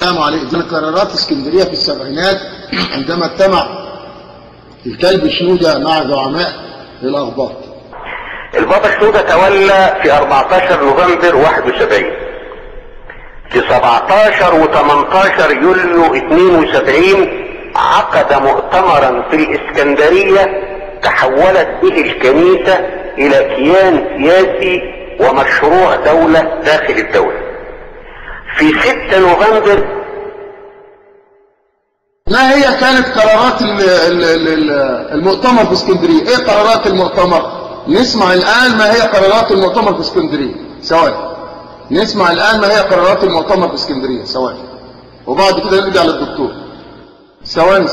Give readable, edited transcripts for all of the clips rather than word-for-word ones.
السلام عليكم. كانت قرارات اسكندريه في السبعينات عندما اجتمع الكلب شنودة مع زعماء الاغباط. البابا شنودة تولى في 14 نوفمبر 71. في 17 و18 يوليو 72 عقد مؤتمرا في الاسكندرية تحولت به الكنيسة الى كيان سياسي ومشروع دولة داخل الدولة. في 6 نوفمبر ما هي كانت قرارات المؤتمر في اسكندرية؟ ايه قرارات المؤتمر؟ نسمع الان ما هي قرارات المؤتمر في اسكندرية ثواني. نسمع الان ما هي قرارات المؤتمر في اسكندرية ثواني، وبعد كده نرجع للدكتور. ثواني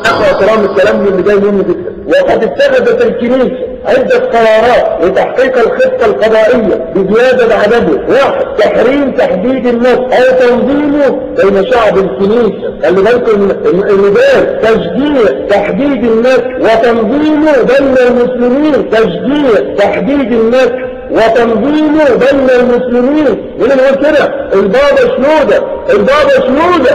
اخوة كرام، الكلام اللي جاي مني جدا. وقد اتخذت الكنيسة عدة قرارات لتحقيق الخطة القضائية بزيادة عدده. 1. تحريم تحديد النص او تنظيمه بين شعب الكنيسة. خلي بالكم ان ده تشجيع تحديد النص وتنظيمه بين المسلمين. تشجيع تحديد النص وتنظيمه بين المسلمين. مين اللي يقول كده؟ البابا شنودة.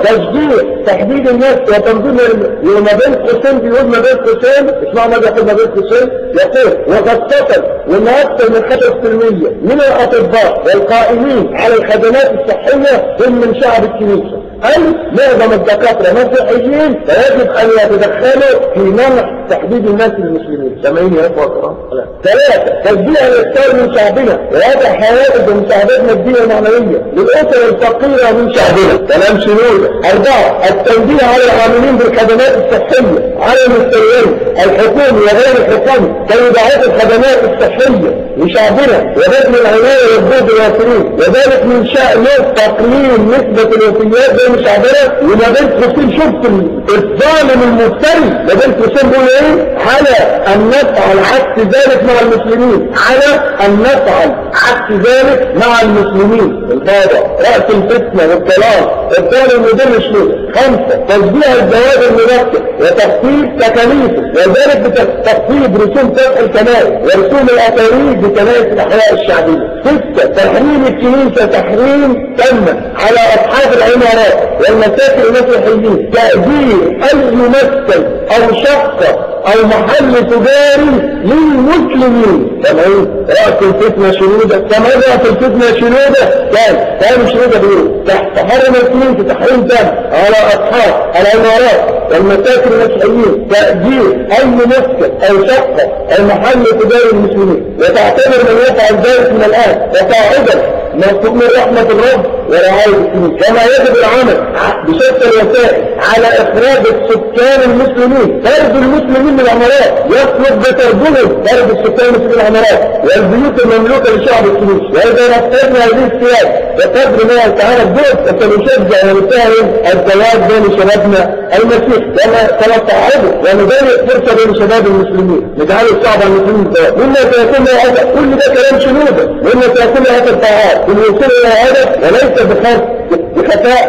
تشجيع تحديد الناس وتنظيمه. وما بين قوسين بيقول ما بين قوسين، اسمعوا ماذا يقول ما بين قوسين. يقول وخاصة وان اكثر من 5% من الاطباء والقائمين على الخدمات الصحية هم من شعب الكنيسة. أي معظم الدكاترة مسيحيين، فيجب أن يتدخلوا في منع تحديد الناس المسلمين. سامعين يا إخوة الكرام؟ 3. تشجيع الإكثار من شعبنا ووضع حوافز ومساعدات مادية ومعنوية للأسر الفقيرة من شعبنا. كلام شنودة. 4. التنبيه على العاملين بالخدمات الصحية على المستويين الحكومي وغير الحكومي كي يضاعفوا الخدمات الصحية لشعبنا وبذل العناية والجهد الواصلين، وذلك من شأنه تقليل نسبة الوفيات بين شعبنا. وما بين قوسين شفت الظالم المفتري ما بين قوسين بيقول ايه؟ على ان نفعل عكس ذلك مع المسلمين. على ان نفعل عكس ذلك مع المسلمين. البابا رأس الفتنة والضلال الظالم المدير شنودة. 5. تشجيع الزواج المبكر وتخفيض تكاليفه، وذلك بتخفيض رسوم فتح الكنائس ورسوم الأتاريخ بكنائس الأحياء الشعبية. 6. تحريم الكنيسة تحريم تم على أصحاب العمارات والمساكن المسيحيين تأجير أي ممثل أو شقة أو محل تجاري للمسلمين. تمام؟ رأس الفتنة شنودة. كمان رأس الفتنة شنودة كان شنودة بيقول تحرم الكنيسة تحريم تم على أصحاب العمارات والمساكن المسيحيين تأجير أي ممثل أو شقة أو محل تجاري للمسلمين، وتعتبر من يفعل ذلك من الآن وقاعدة مطلوب من رحمة الرب ورعاية الكنيسة. كما يجب العمل بشتى الوسائل على إخراج السكان المسلمين، طرد المسلمين من العمارات، يطلب بترجمهم طرد السكان المسلمين من العمارات والبيوت المملوكة لشعب الكنيسة. وإذا نفذنا هذه السياسة بقدر ما تعالى الجهد فسنشجع ونساهم الزواج بين شبابنا المسيح كما تعهدوا، ونضيق فرصة بين شباب المسلمين، نجعل الشعب المسلمين الزواج. مما سيكون له هدف، كل ده كلام شنودة، مما سيكون له هدف طاعات الوصول الى هدف وليس بخفاء.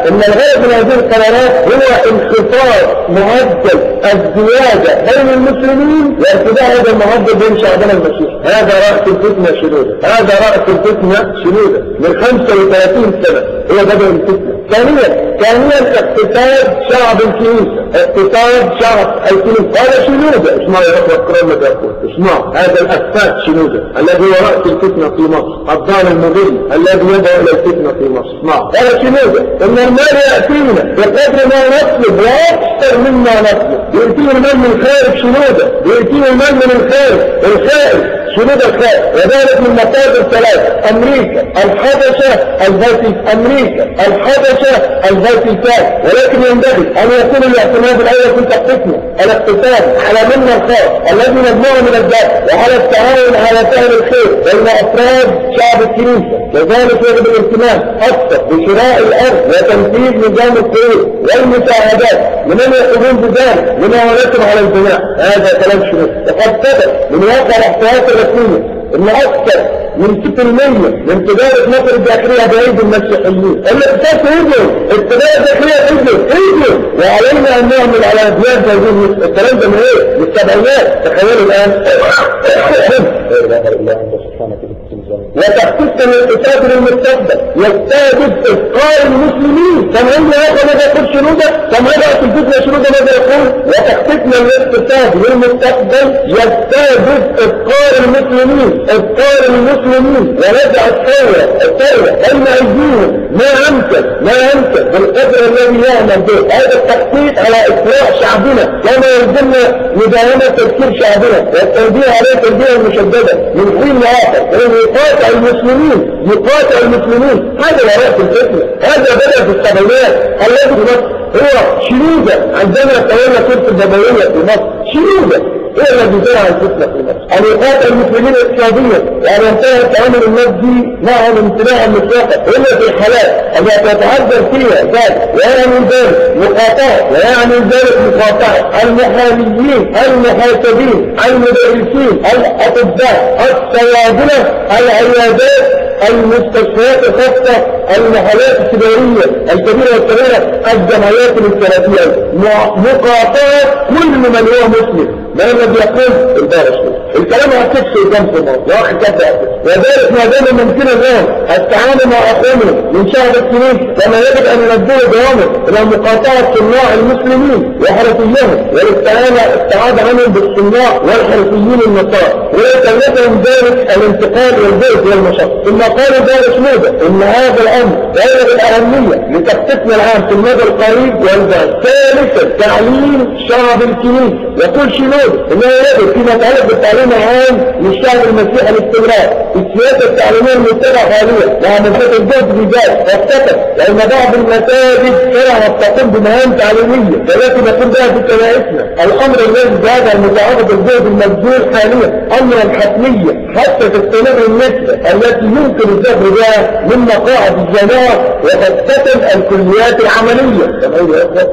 ان الغرض من هذه القرارات هو انخفاض معدل الزواج بين المسلمين وارتفاع هذا المعدل بين شعبنا المسيحي. هذا رأس الفتنة شنودة. من 35 سنة هو بدأ الفتنة. ثانيا اقتصاد شعب الكنيسة. هذا شنودة. اسمعوا يا اخوة الكرام ماذا يقول. اسمعوا هذا الأسفاد شنودة الذي هو رأس الفتنة في مصر، الضال المضل الذي يدعو الى الفتنة في مصر. اسمعوا هذا شنودة. ان المال يأتينا بقدر ما نطلب واكثر مما نطلب. يأتينا المال من خارج شنودة، يأتينا المال من الخارج شنودة الخارج، وذلك من مصادر 3: أمريكا، الحبشة، الفاتيكان. ولكن ينبغي أن يكون الاعتماد الأول في تخطيطنا الاقتصاد على منا الخاص الذي نجمعه من الدخل، وعلى التعاون على فعل الخير بين أفراد شعب الكنيسة. كذلك يجب الاهتمام أكثر بشراء الأرض وتنفيذ نظام القروض والمساعدات لمن يقومون بذلك لمعاونتهم على البناء. هذا كلام شنودة. وقد ثبت من واقع الاحصائيات الرسمية ان اكثر من 6% من تجارة مصر الداخلية بأيدي المسيحيين. الاقتصاد تهجم، التجارة الداخلية تهجم، وعلينا ان نعمل على ازدياد هذه النسبة. الكلام ده من ايه؟ من السبعينات. تخيلوا الان. وتخطيط الاقتصاد للمستقبل يستهدف افقار المسلمين سامعين يا اخوه ماذا يقول شنوده؟ سامعين رأس الفتنة شنوده ماذا يقول؟ وتخطيطنا الاقتصادي للمستقبل يستهدف افقار المسلمين، افقار المسلمين ونزع الثوره بين ايديهم ما امكن بالقدر الذي يعمل به. هذا التخطيط على اصلاح شعبنا كما يلزمنا مداومه تفكير شعبنا والتنبيه عليه تنبيه مشدده من حين لاخر، وان يقاطع المسلمين. هذا وراء الفتنه، هذا بدا في السبعينات. الذي في مصر هو شنوده عندما تولى سلطه النبويه في مصر، شنوده هو الذي زرع الفتنة في مصر. أن يقاطع المسلمين اقتصاديا وأن ينتهي التعامل المادي معهم امتناعا مطلقا، إلا في الحالات التي يتعذر فيها ذلك، ويعني ذلك مقاطعة المحاميين، المحاسبين، المدرسين، الأطباء، الصيادلة، العيادات، المستشفيات الخاصة، المحلات التجارية الكبيرة والصغيرة، الجمعيات الاشتراكية، مقاطعة كل من هو مسلم. ما الذي يقول البارش الكلام هتكسر جنب الموت واخد كده، وذلك ما دام ممكن الان التعامل مع اخواننا من شهر السنين كما يجب ان ينبهوا بوامر الى مقاطعه صناع المسلمين وحرفيهم والاستعاده عنهم بالصناع والحرفيين النصارى، ويكلفهم ذلك الانتقال والبعد والمشقه. ثم قال بارش موده ان هذا الامر غير الاهميه لتخطيطنا العام في المدى القريب والبعيد. ثالثا تعليم شعب الكنيسه. يقول شنود انه يجب فيما يتعلق بالتعليم العام للشعب المسيحي الاستمرار. السياسه التعليميه المتبعه حاليا لها منفتح الجهد في ذلك، وافتكر لان بعض المساجد شرعت تقوم بمهام تعليميه التي نقوم بها في كنائسنا. الامر الذي زاد متعاقد الجهد المبذول حاليا امرا حتميا حتى تستمر النسبه التي يمكن الذكر بها من مقاعد الجامعه وخاصه الكليات العمليه.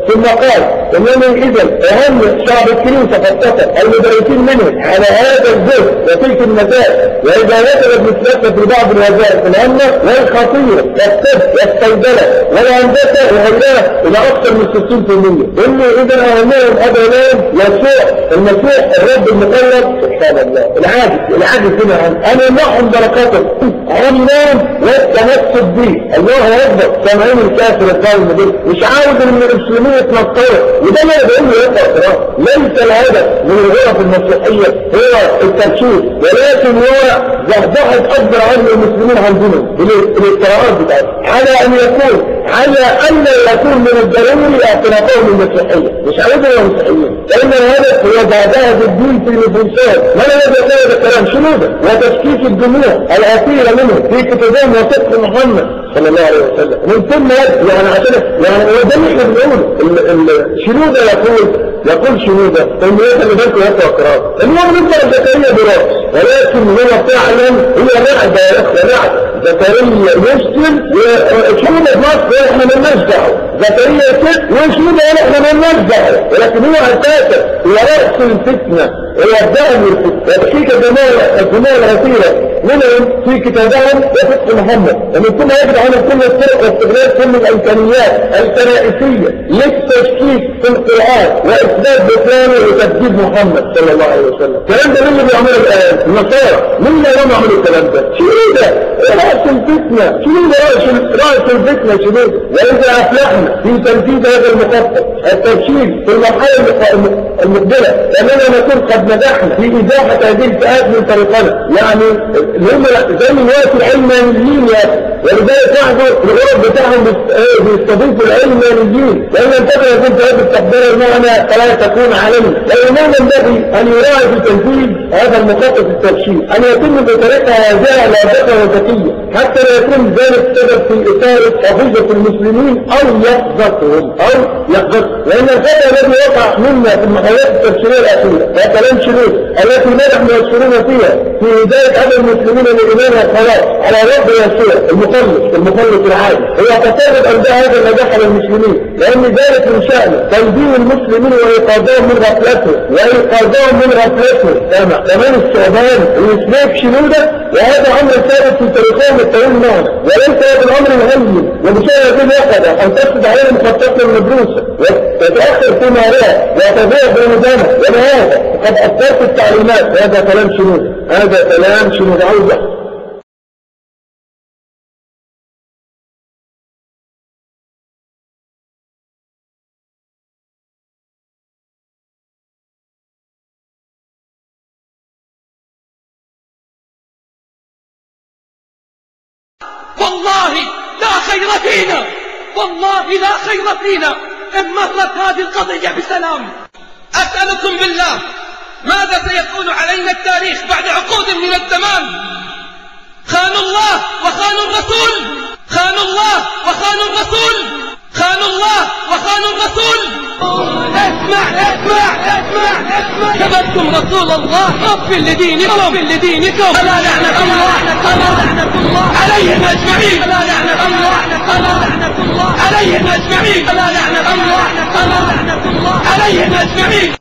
ثم قال انني اذا اهم شعب الكنيسه خاصه المدرسين منهم على هذا الجهد وتلك المسائل، واذا وصلت نسبتها في بعض الوظائف الهامه والخطيره كالطب والصيدله والهندسه وغيرها الى اكثر من 60%. اني اذا اهمهم هذولان يسوع المسيح الرب المقلد سبحان الله العاجز هنا ان يمنحهم بركاتهم عنوان والتمسك به. الله اكبر. سامعين الكافر الظالم دول مش عاوز ان المسلمين يتنصروا، وده اللي انا بقول له يقرا. ليس الهدف من الغرف المسيحيه هو التبشير، ولكن هو ذبحه اكبر عدد المسلمين عندنا بالافتراءات بتاعتهم على ان يكون من الضروري اعتناقهم بالمسيحيه. مش عاوزهم المسيحيين، لان الهدف هو بعدها بالدين في النفوسات. ما الذي يقول هذا الكلام؟ شنوده وتشكيك الجموع الاثيره منهم في كتابهم وصدق محمد صلى الله عليه وسلم. من ثم هو ده اللي احنا بنقوله. شنوده يقول شنوده الميات اللي بالكم يقرأ قراءة المهم نقرأ زكريا براس، ولكن هو فعلا هي لعبة يا اخوة، لعبة. زكريا يسلم وشنوده في مصر احنا مالناش دعوة، زكريا يسلم وشنوده احنا مالناش دعوة، ولكن هو اساسا هو رأس الفتنة، هو الدعم الفتنة. في الجماعة الغفيرة منهم في كتابهم وفقه محمد، ومن ثم يجب على كل الطرق واستغلال كل الامكانيات الكنائسيه للتشكيك في القران واثبات بطلانه وتكذيب محمد صلى الله عليه وسلم. الكلام ده مين اللي بيعمله الان؟ النصارى. مين اللي يعملوا الكلام ده؟ شنوده راس الفتنه، شنوده راس الفتنه شنوده. واذا افلحنا في تنفيذ هذا المخطط التشكيك في المرحله المقبله فاننا نكون قد نجحنا في ازاحه هذه الفئات من طريقنا. يعني اللي هم زي الوقت العلمانيين ولذلك تحضر الغرب بتاعهم بيستضيفوا العلمانيين، لان ينتبه يكون في هذا التحضير المعنى فلا تكون عالمي. لان ينبغي ان يراعي في تنفيذ هذا المخطط التبشير ان يتم بطريقه هادئه لاذقه وذكيه حتى لا يكون ذلك سبب في اثاره حفيظه المسلمين او يحبطهم لان الفتى الذي وقع منا في المحاولات التبشيريه الاخيره هو كلام شنود التي نحن يشكرون فيها في ذلك عدد المسلمين الايمان والخلاص على رب يسوع المخلص العادي. هو تسبب ان هذا النجاح للمسلمين، لان ذلك من شأنه تنبيه المسلمين وايقاظهم من غفلتهم كمان الثعبان ويسلك شنوده، وهذا امر ثابت في تاريخهم الطويل معنا، وليس هذا الامر الهين وبشأن هذه اليقظه ان تفسد عليهم مخططنا المدروسه وتتاخر في مهارها وتضيع بمدانه. ولهذا قد اثرت التعليمات. هذا كلام شنود عاوز والله لا خير فينا، والله لا خير فينا إن مرت هذه القضية بسلام. أسألكم بالله ماذا سيكون علينا التاريخ بعد عقود من الزمان؟ خانوا الله وخانوا الرسول، خانوا الله وخانوا الرسول، خانوا الله وخانوا الرسول. اسمع اسمع اسمع اسمع، كذبتم رسول الله، رب لدينكم، رب لدينكم، فلا لعنة الله، فلا لعنة الله عليهم أجمعين، فلا لعنة الله، فلا لعنة الله عليهم أجمعين، فلا لعنة الله، فلا لعنة الله عليهم أجمعين.